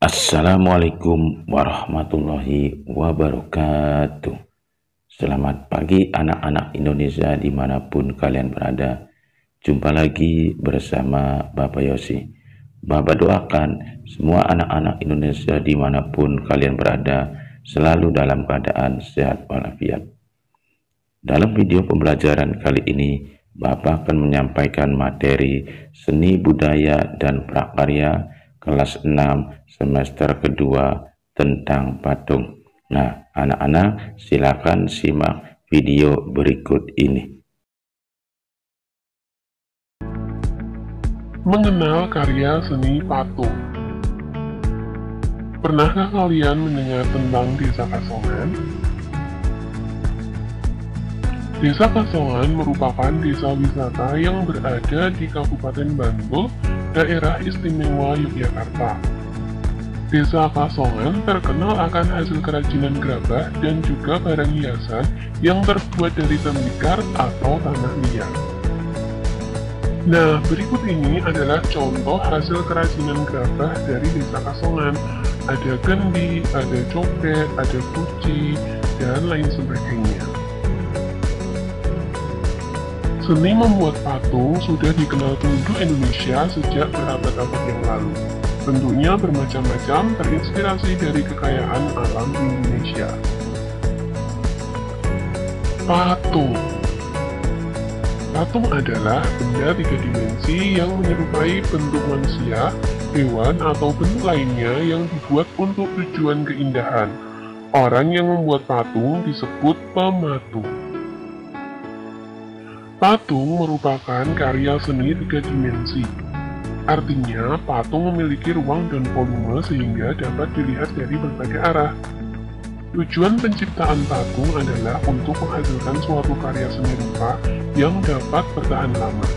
Assalamualaikum warahmatullahi wabarakatuh. Selamat pagi anak-anak Indonesia dimanapun kalian berada. Jumpa lagi bersama Bapak Yosi. Bapak doakan semua anak-anak Indonesia dimanapun kalian berada selalu dalam keadaan sehat walafiat. Dalam video pembelajaran kali ini, Bapak akan menyampaikan materi seni budaya dan prakarya kelas 6 semester kedua tentang patung. Nah, anak-anak silakan simak video berikut ini. Mengenal karya seni patung. Pernahkah kalian mendengar tentang Desa Kasongan? Desa Kasongan merupakan desa wisata yang berada di Kabupaten Bantul, Daerah Istimewa Yogyakarta. Desa Kasongan terkenal akan hasil kerajinan gerabah dan juga barang hiasan yang terbuat dari tembikar atau tanah liat. Nah, berikut ini adalah contoh hasil kerajinan gerabah dari Desa Kasongan. Ada kendi, ada copet, ada kuci, dan lain sebagainya. Seni membuat patung sudah dikenal penduduk Indonesia sejak berabad-abad yang lalu. Bentuknya bermacam-macam, terinspirasi dari kekayaan alam Indonesia. Patung. Patung adalah benda tiga dimensi yang menyerupai bentuk manusia, hewan, atau bentuk lainnya yang dibuat untuk tujuan keindahan. Orang yang membuat patung disebut pematung. Patung merupakan karya seni tiga dimensi. Artinya, patung memiliki ruang dan volume sehingga dapat dilihat dari berbagai arah. Tujuan penciptaan patung adalah untuk menghasilkan suatu karya seni rupa yang dapat bertahan lama.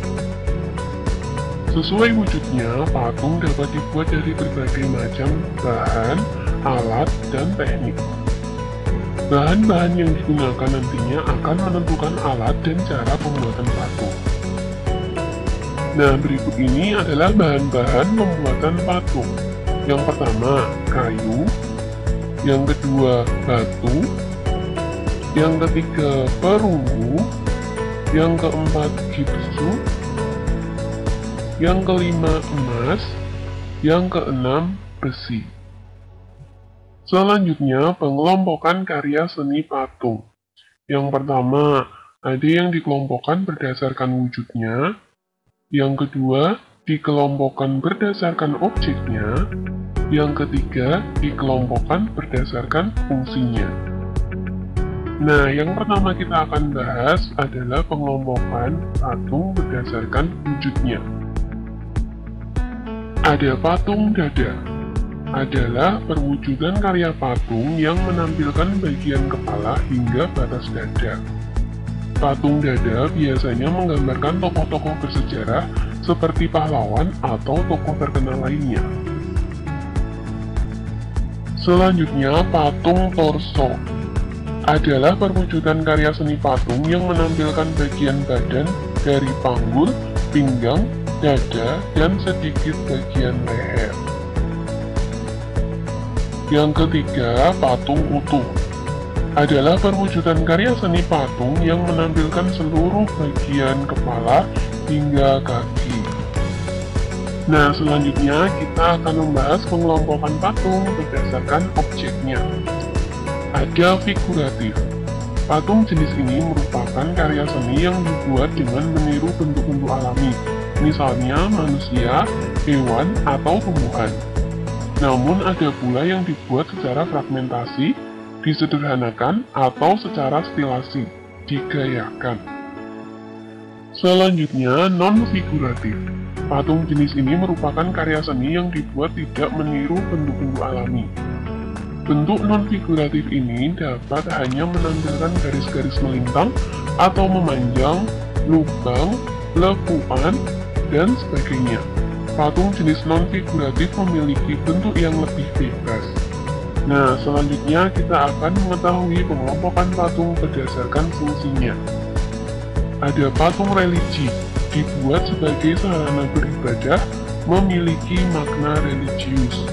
Sesuai wujudnya, patung dapat dibuat dari berbagai macam bahan, alat, dan teknik. Bahan-bahan yang digunakan nantinya akan menentukan alat dan cara pembuatan patung. Nah, berikut ini adalah bahan-bahan pembuatan patung. Yang pertama, kayu. Yang kedua, batu. Yang ketiga, perunggu. Yang keempat, gipsu. Yang kelima, emas. Yang keenam, besi. Selanjutnya, pengelompokan karya seni patung. Yang pertama, ada yang dikelompokkan berdasarkan wujudnya. Yang kedua, dikelompokkan berdasarkan objeknya. Yang ketiga, dikelompokkan berdasarkan fungsinya. Nah, yang pertama kita akan bahas adalah pengelompokan patung berdasarkan wujudnya. Ada patung dada. Adalah perwujudan karya patung yang menampilkan bagian kepala hingga batas dada. Patung dada biasanya menggambarkan tokoh-tokoh bersejarah seperti pahlawan atau tokoh terkenal lainnya. Selanjutnya, patung torso. Adalah perwujudan karya seni patung yang menampilkan bagian badan dari panggul, pinggang, dada, dan sedikit bagian leher. Yang ketiga, patung utuh. Adalah perwujudan karya seni patung yang menampilkan seluruh bagian kepala hingga kaki. Nah, selanjutnya kita akan membahas pengelompokan patung berdasarkan objeknya. Ada figuratif. Patung jenis ini merupakan karya seni yang dibuat dengan meniru bentuk-bentuk alami, misalnya manusia, hewan, atau tumbuhan. Namun ada pula yang dibuat secara fragmentasi, disederhanakan, atau secara stilasi, digayakan. Selanjutnya, non-figuratif. Patung jenis ini merupakan karya seni yang dibuat tidak meniru bentuk-bentuk alami. Bentuk non-figuratif ini dapat hanya menampilkan garis-garis melintang atau memanjang, lubang, lekuan, dan sebagainya. Patung jenis non-figuratif memiliki bentuk yang lebih bebas. Nah, selanjutnya kita akan mengetahui pengelompokan patung berdasarkan fungsinya. Ada patung religi. dibuat sebagai sarana beribadah, memiliki makna religius.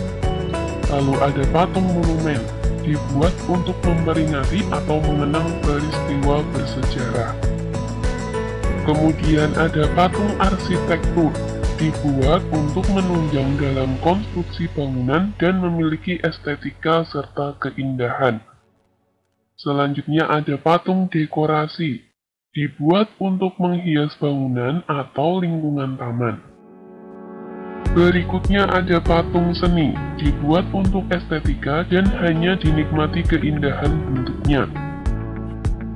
Lalu ada patung monumen, dibuat untuk memperingati atau mengenang peristiwa bersejarah. Kemudian ada patung arsitektur, dibuat untuk menunjang dalam konstruksi bangunan dan memiliki estetika serta keindahan. Selanjutnya ada patung dekorasi, dibuat untuk menghias bangunan atau lingkungan taman. Berikutnya ada patung seni, dibuat untuk estetika dan hanya dinikmati keindahan bentuknya.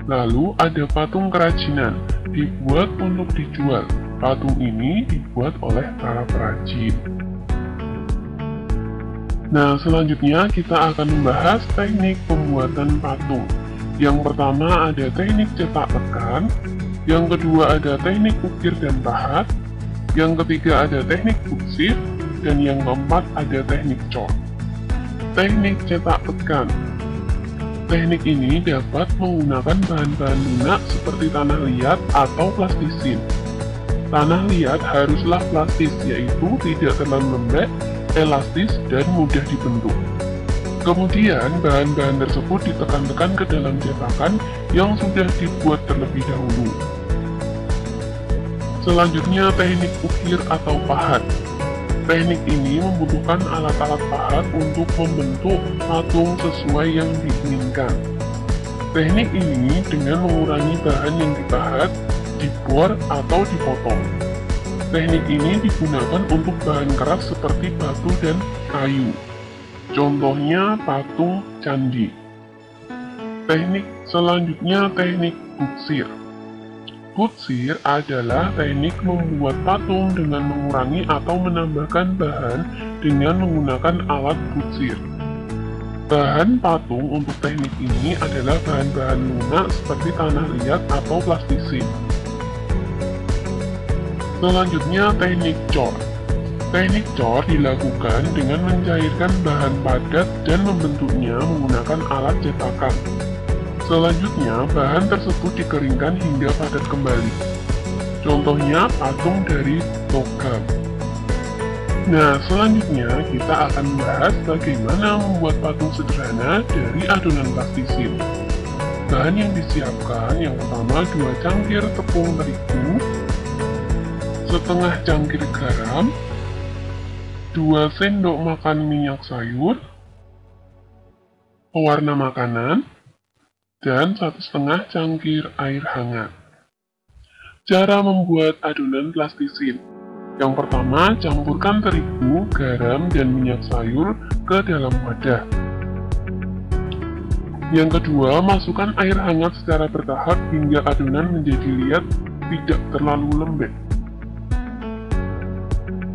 Lalu ada patung kerajinan, dibuat untuk dijual. Patung ini dibuat oleh para perajin. Nah, selanjutnya kita akan membahas teknik pembuatan patung. Yang pertama ada teknik cetak tekan, yang kedua ada teknik ukir dan pahat, yang ketiga ada teknik butsir, dan yang keempat ada teknik cor. Teknik cetak tekan. Teknik ini dapat menggunakan bahan-bahan lunak seperti tanah liat atau plastisin. Tanah liat haruslah plastis, yaitu tidak terlalu lembek, elastis, dan mudah dibentuk. Kemudian, bahan-bahan tersebut ditekan-tekan ke dalam cetakan yang sudah dibuat terlebih dahulu. Selanjutnya, teknik ukir atau pahat. Teknik ini membutuhkan alat-alat pahat untuk membentuk patung sesuai yang diinginkan. Teknik ini dengan mengurangi bahan yang dipahat, dibor, atau dipotong. Teknik ini digunakan untuk bahan keras seperti batu dan kayu. Contohnya patung candi. Teknik selanjutnya teknik butsir. Butsir adalah teknik membuat patung dengan mengurangi atau menambahkan bahan dengan menggunakan alat butsir. Bahan patung untuk teknik ini adalah bahan-bahan lunak seperti tanah liat atau plastisin. Selanjutnya teknik cor. Teknik cor dilakukan dengan mencairkan bahan padat dan membentuknya menggunakan alat cetakan. Selanjutnya, bahan tersebut dikeringkan hingga padat kembali. Contohnya patung dari logam. Nah, selanjutnya kita akan membahas bagaimana membuat patung sederhana dari adonan plastisin. Bahan yang disiapkan yang pertama 2 cangkir tepung terigu, setengah cangkir garam, 2 sendok makan minyak sayur, pewarna makanan, dan 1,5 cangkir air hangat. Cara membuat adonan plastisin. Yang pertama, campurkan terigu, garam, dan minyak sayur ke dalam wadah. Yang kedua, masukkan air hangat secara bertahap hingga adonan menjadi liat, tidak terlalu lembek.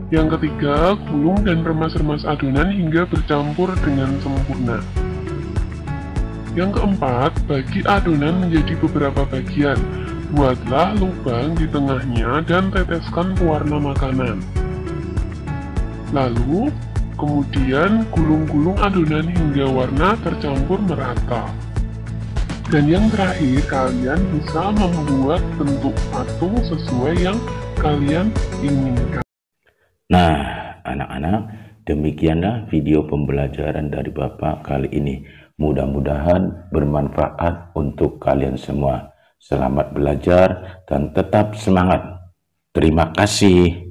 Yang ketiga, gulung dan remas-remas adonan hingga bercampur dengan sempurna. Yang keempat, bagi adonan menjadi beberapa bagian. Buatlah lubang di tengahnya dan teteskan pewarna makanan. Lalu, kemudian gulung-gulung adonan hingga warna tercampur merata. Dan yang terakhir, kalian bisa membuat bentuk patung sesuai yang kalian inginkan. Nah, anak-anak, demikianlah video pembelajaran dari Bapak kali ini. Mudah-mudahan bermanfaat untuk kalian semua. Selamat belajar dan tetap semangat. Terima kasih.